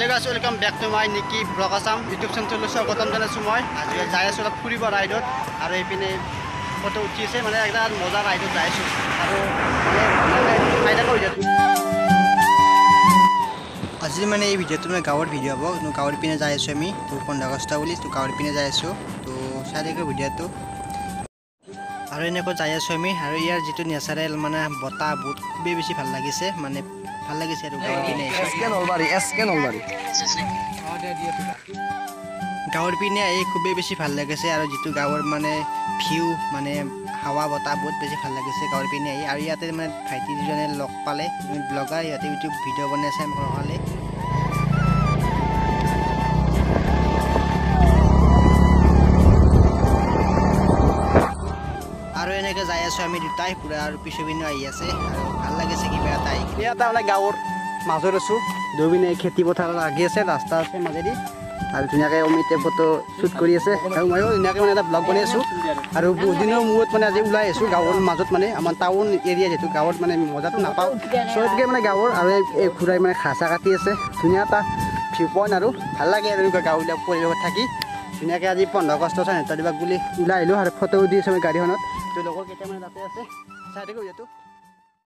guys, welcome back to my Nikki Vlog Assam YouTube channel স্বাগতম জানাইছো মই আজি যাই আছো ফুৰিব ৰাইডত আৰু এইপিনে ফটো উঠিছে মানে একটা মজা ৰাইডত যাইছো আৰু মানে ফাইদা কৰি যাতো আজি মানে এই ভিডিওটো মানে গাঁৱৰ ভিডিও হ'ব তো গাঁৱৰ পিনে যাই আছো আমি তো 15 আগষ্ট বুলি তো গাঁৱৰ পিনে যাই আছো তো সাৰিকে ভিডিওটো আৰু এনেকৈ যাই আছো আমি আৰু ইয়াৰ যেটো নেচাৰেল মানে বতা বহুত খুবেই বেছি ভাল লাগিছে মানে ভাল লাগিছে আৰু গাঁৱৰ পিনে এসকে নলবাৰী গাঁৱৰ পিনে এই খুবেই বেছি ভাল লাগিছে আৰু যেটো গাঁৱৰ মানে ভিউ মানে হাৱা বতা বহুত বেছি ভাল লাগিছে গাঁৱৰ পিনে আৰু ইয়াতে মানে ভাইটি দুজনে লগ পালে ব্লগাৰ ইয়াতে ইউটিউব ভিডিও বনাইছে মৰহলে আৰু এনেকৈ যাই আছো আমি দুটাই পুৰা আৰু পিছবিনে আহি আছে আৰু ভাল লাগিছে কিবা এটাই ইয়াতে মানে গাঁৱৰ মাজত আছো দুবিনে খেতি পথাৰ লাগি আছে ৰাস্তা আছে মাজেদি আৰু ধুনীয়াকৈ অমিতে ফটো শ্বুট কৰি আছে আৰু ময়ো ধুনীয়াকৈ মানে এটা ব্লগ বনাই আছো আৰু বহুত দিনৰ মূৰত মানে আজি ওলাই আছো গাঁৱৰ মাজত মানে আমাৰ টাউন এৰিয়া যেটো গাঁৱত মানে মজাটো নাপাওঁ চবতকৈ মানে গাঁৱৰ আৰু এই ঘূৰাই মানে ঘাঁহ চাহ কাটি আছে ধুনীয়া এটা ভিউ পইণ্ট আৰু ভাল লাগে আৰু এনেকুৱা গাঁৱলীয়া পৰিৱেশত থাকি ধুনীয়াকৈ আজি 15 আগষ্ট স্বাধীনতা দিৱস বুলি ওলাই আহিলোঁ আৰু ফটো দি আছোঁ আমি গাড়ীখনত তো লগৰ কেইটামান তাতে আছে চাই থাকোঁ যিহেতু